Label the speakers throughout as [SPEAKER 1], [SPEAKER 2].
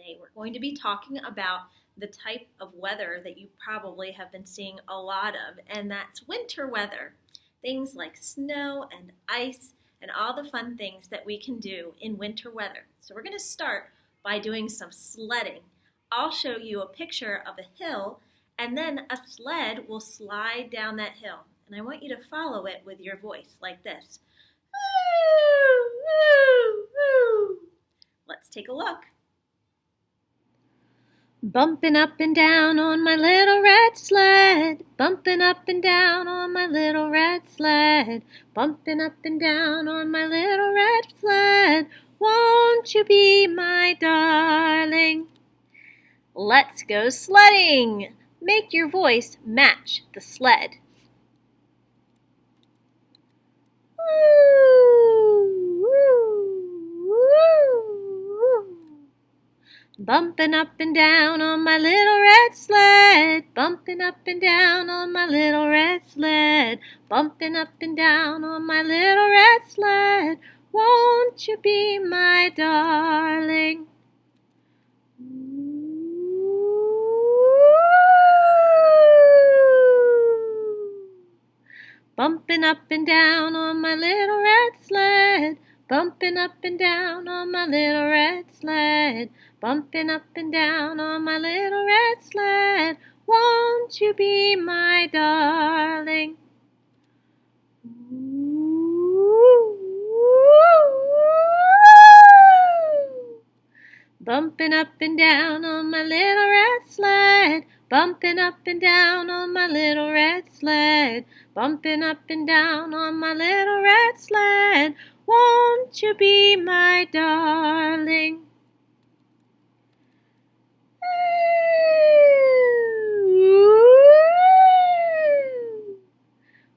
[SPEAKER 1] Today we're going to be talking about the type of weather that you probably have been seeing a lot of, and that's winter weather. Things like snow and ice and all the fun things that we can do in winter weather. So we're going to start by doing some sledding. I'll show you a picture of a hill, and then a sled will slide down that hill. And I want you to follow it with your voice like this. Woo, woo, woo. Let's take a look. Bumping up and down on my little red sled, bumping up and down on my little red sled, bumping up and down on my little red sled, won't you be my darling? Let's go sledding! Make your voice match the sled. Woo, woo, woo. Bumping up and down on my little red sled, bumping up and down on my little red sled, bumping up and down on my little red sled, won't you be my darling? Bumping up and down on my little red sled, bumping up and down on my little red sled, bumping up and down on my little red sled, won't you be my darling? Bumping up and down on my little red sled, bumping up and down on my little red sled, bumping up and down on my little red sled, won't you be my darling?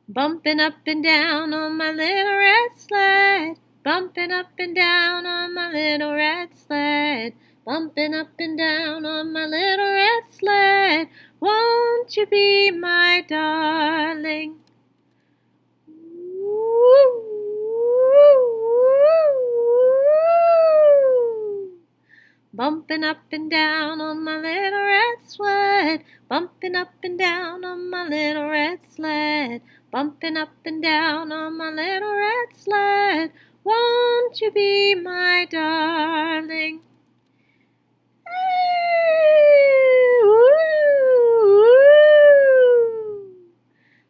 [SPEAKER 1] Bumping up and down on my little red sled, bumping up and down on my little red sled, bumping up and down on my little red sled, won't you be my darling? Bumping up and down on my little red sled, bumping up and down on my little red sled, bumping up and down on my little red sled, won't you be my darling?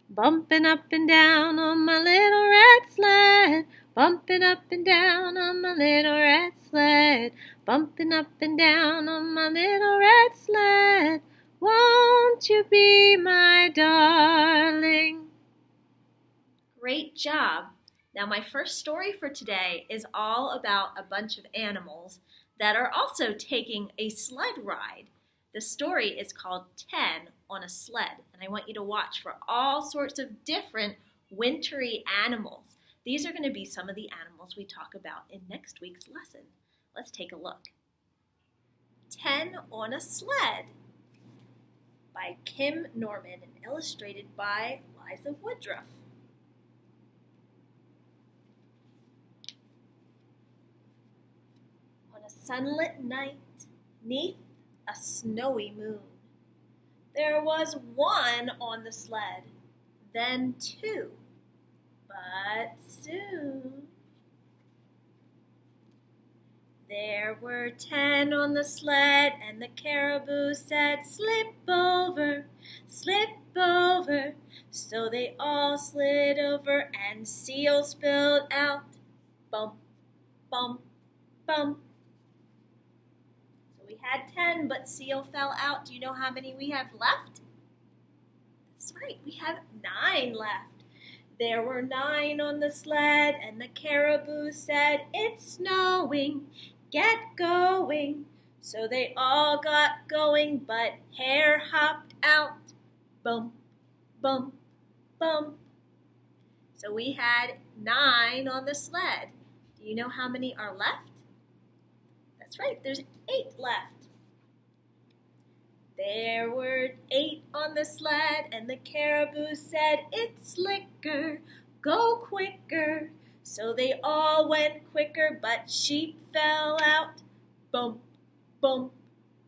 [SPEAKER 1] Bumping up and down on my little red sled, bumping up and down on my little red sled, bumping up and down on my little red sled, won't you be my darling? Great job! Now my first story for today is all about a bunch of animals that are also taking a sled ride. The story is called 10 on a Sled, and I want you to watch for all sorts of different wintry animals. These are going to be some of the animals we talk about in next week's lesson. Let's take a look. 10 on a Sled by Kim Norman and illustrated by Liza Woodruff. On a sunlit night, 'neath a snowy moon, there was one on the sled, then two, but soon there were 10 on the sled, and the caribou said, slip over, so they all slid over, and Seal spilled out, bump, bump, bump. We had 10, but Seal fell out. Do you know how many we have left? That's right, we have 9 left. There were 9 on the sled, and the caribou said, it's snowing, get going. So they all got going, but Hare hopped out, bump, bump, bump. So we had 9 on the sled. Do you know how many are left? That's right, there's 8 left. There were 8 on the sled, and the caribou said, it's slicker, go quicker. So they all went quicker, but Sheep fell out, bump, bump,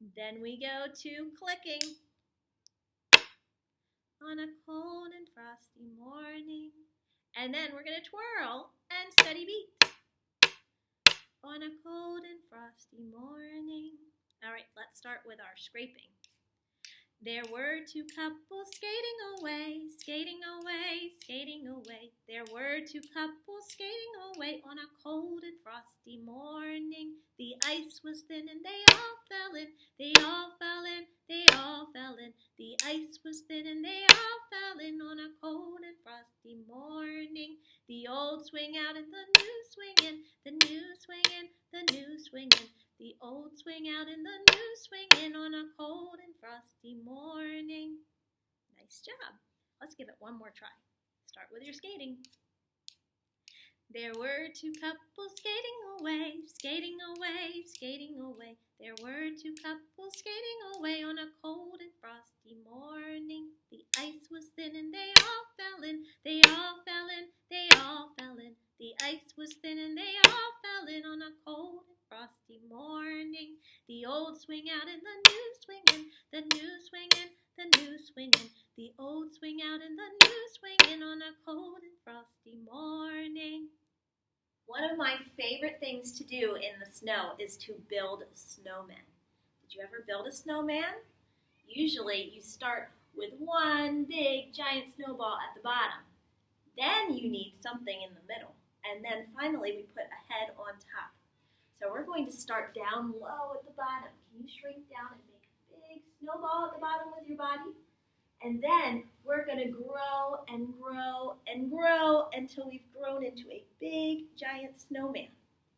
[SPEAKER 1] Then we go to clicking. On a cold and frosty morning. And then we're going to twirl and steady beat. On a cold and frosty morning. All right, let's start with our scraping. There were two couples skating away, skating away, skating away. There were two couples skating away on a cold and frosty morning. The ice was thin and they all fell in, they all fell in, they all fell in. The ice was thin and they all fell in on a cold and frosty morning. The old swing out and the new swing in, the new swing in, the new swing in. The old swing out and the new swing in on a cold and frosty morning. Nice job. Let's give it one more try. Start with your skating. There were two couples skating away, skating away, skating away. There were two couples skating away on a cold and frosty morning. The ice was thin and they all fell in, they all fell in, they all fell in. The ice was thin and they all fell in on a cold and frosty morning. The old swing out and the new swing in, the new swing in, the new swing in. The old swing out and the new swing in on a cold and frosty morning. One of my favorite things to do in the snow is to build snowmen. Did you ever build a snowman? Usually you start with one big giant snowball at the bottom. Then you need something in the middle. And then finally we put a head on top. So we're going to start down low at the bottom. Can you shrink down and make a big snowball at the bottom with your body? And then we're going to grow and grow and grow until we've grown into a big, giant snowman.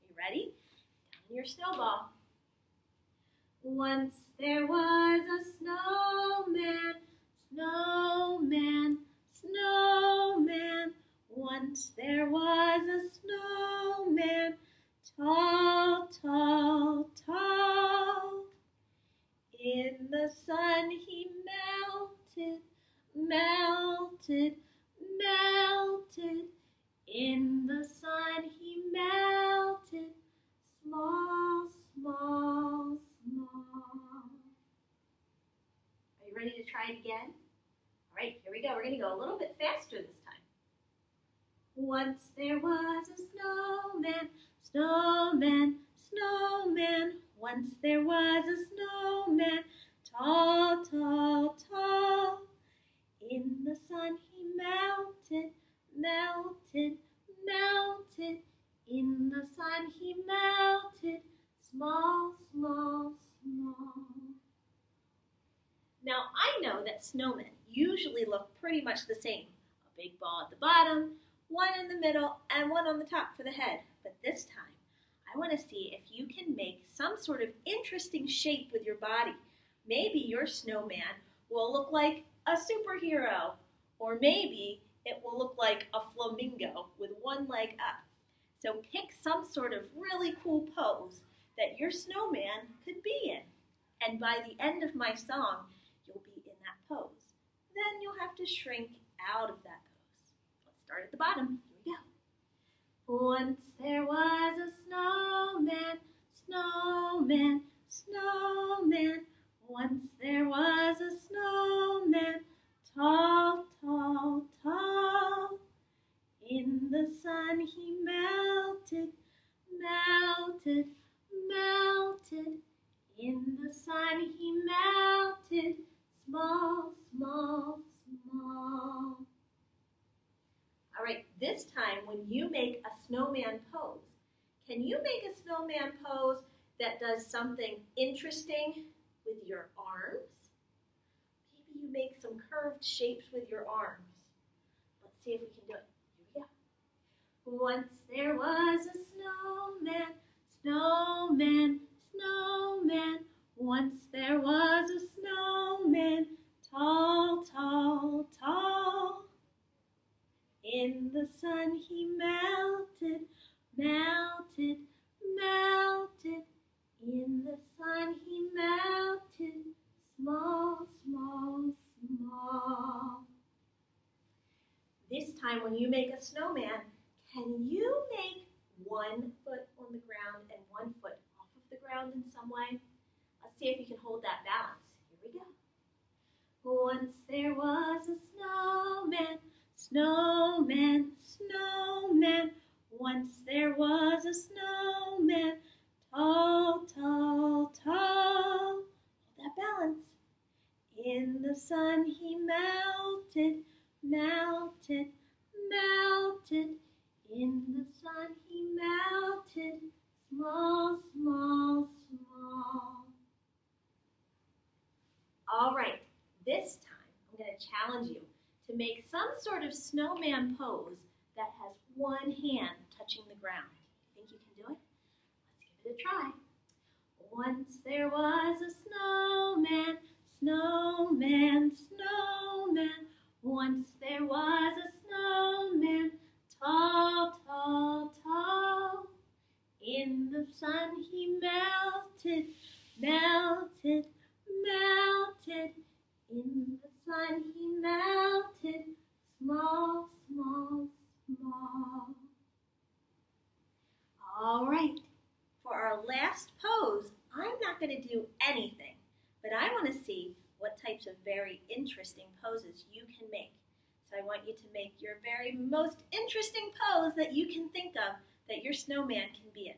[SPEAKER 1] You ready? Down your snowball. Once there was a snowman, snowman, snowman. Once there was a snowman, tall, tall, tall. In the sun he melted, melted, melted. In the sun he melted, small, small, small. Are you ready to try it again? All right, here we go. We're going to go a little bit faster this time. Once there was a snowman, snowman, snowman. Once there was a snowman, tall, tall, tall. In the sun he melted, melted, melted. In the sun he melted, small, small, small. Now I know that snowmen usually look pretty much the same. A big ball at the bottom, one in the middle, and one on the top for the head. But this time, I want to see if you can make some sort of interesting shape with your body. Maybe your snowman will look like a superhero, or maybe it will look like a flamingo with one leg up. So pick some sort of really cool pose that your snowman could be in. And by the end of my song, you'll be in that pose. Then you'll have to shrink out of that pose. Let's start at the bottom. Here we go. Once there was a snowman, snowman, snowman. Once there was a snowman, tall, tall, tall. In the sun he melted, melted, melted. In the sun he melted, small, small, small. All right, this time when you make a snowman pose, can you make a snowman pose that does something interesting with your arms? Maybe you make some curved shapes with your arms. Let's see if we can do it. Here we go. Once there was a snowman, snowman, snowman. Once there was a snowman, tall, tall, tall. In the sun he melted, melted, melted. In the sun he melted, small, small, small. This time when you make a snowman, can you make one foot on the ground and one foot off of the ground in some way? Let's see if you can hold that balance. Here we go. Once there was a snowman, snowman, snowman. Once there was a snowman, tall, tall, tall. Hold that balance. In the sun he melted, melted, melted. In the sun he melted, small, small, small. All right, this time I'm going to challenge you to make some sort of snowman pose that has one hand touching the ground. Think you can do it? Let's give it a try. Once there was a snowman, snowman, snowman. Once there was a snowman, tall, tall, tall. In the sun he melted, melted, melted. In the sun he melted, small, small, small. All right, for our last pose, I'm not going to do anything, but I want to see what types of very interesting poses you can make. So I want you to make your very most interesting pose that you can think of that your snowman can be in.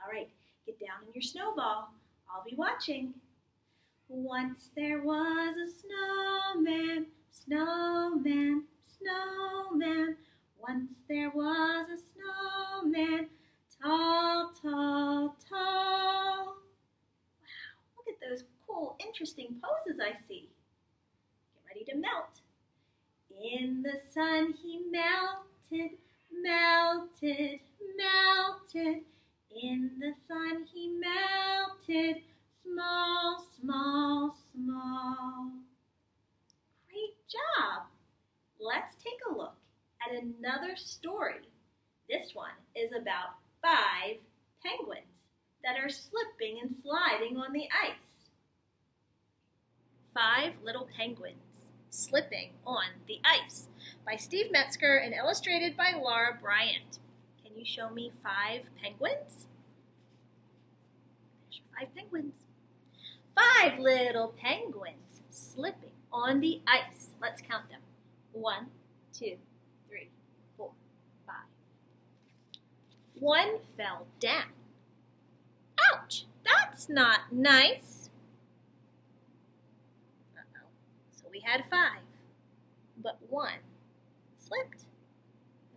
[SPEAKER 1] All right, get down in your snowball. I'll be watching. Once there was a snowman, snowman, snowman. Once there was a snowman, tall, tall, tall. Wow, look at those cool, interesting poses I see. Get ready to melt. In the sun he melted, melted, melted. In the sun he melted, small, small, small. Great job. Let's take a look at another story. This one is about 5 penguins that are slipping and sliding on the ice. 5 little penguins slipping on the ice by Steve Metzger and illustrated by Laura Bryant. Can you show me 5 penguins? There's your 5 penguins. 5 little penguins slipping on the ice. Let's count them. 1, 2, 3, 4, 5. One fell down. Ouch! That's not nice. Uh-oh. So we had 5, but 1 slipped.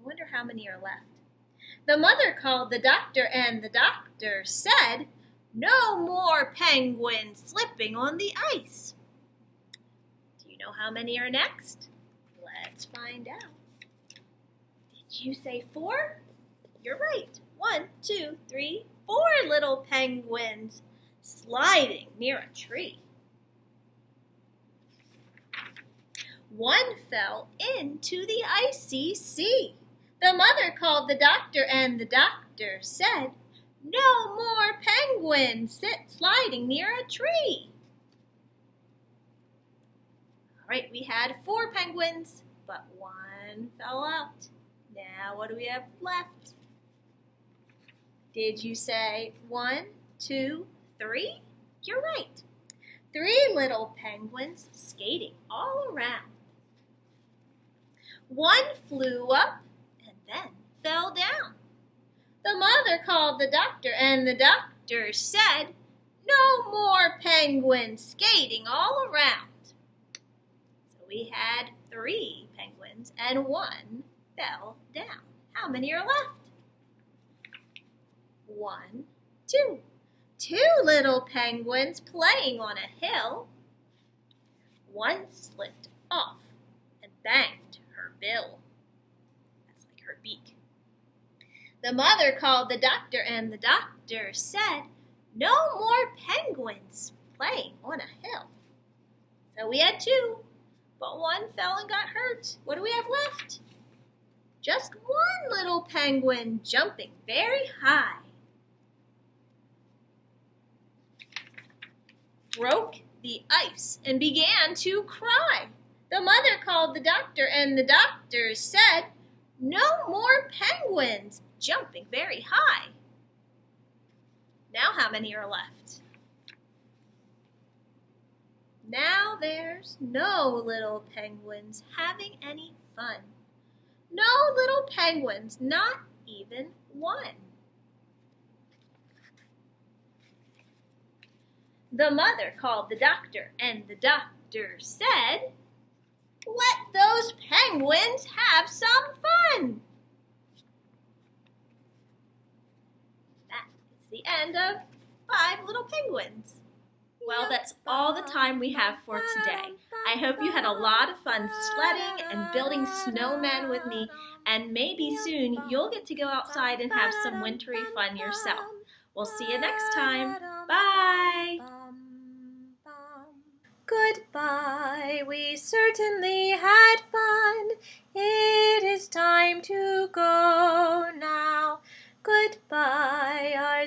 [SPEAKER 1] I wonder how many are left. The mother called the doctor, and the doctor said, "No more penguins slipping on the ice." Do you know how many are next? Let's find out. Did you say 4? You're right. 1, 2, 3, 4 little penguins sliding near a tree. One fell into the icy sea. The mother called the doctor, and the doctor said, "No more penguins sliding near a tree." All right, we had 4 penguins, but 1 fell out. Now what do we have left? Did you say 1, 2, 3? You're right. 3 little penguins skating all around. 1 flew up and then fell down. The mother called the doctor, and the doctor said, "No more penguins skating all around." So we had 3 penguins and 1 fell down. How many are left? 1, 2. 2 little penguins playing on a hill. 1 slipped off and banged her bill. That's like her beak. The mother called the doctor, and the doctor said, "No more penguins playing on a hill." So we had 2, but 1 fell and got hurt. What do we have left? Just 1 little penguin jumping very high. Broke the ice and began to cry. The mother called the doctor, and the doctor said, "No more penguins jumping very high." Now how many are left? there's no little penguins having any fun. No little penguins, not even one. The mother called the doctor, and the doctor said, "Let those penguins have some fun." That is the end of 5 Little Penguins. Well, that's all the time we have for today. I hope you had a lot of fun sledding and building snowmen with me, and maybe soon you'll get to go outside and have some wintry fun yourself. We'll see you next time. Bye! Goodbye, we certainly had fun. It is time to go now. Goodbye, our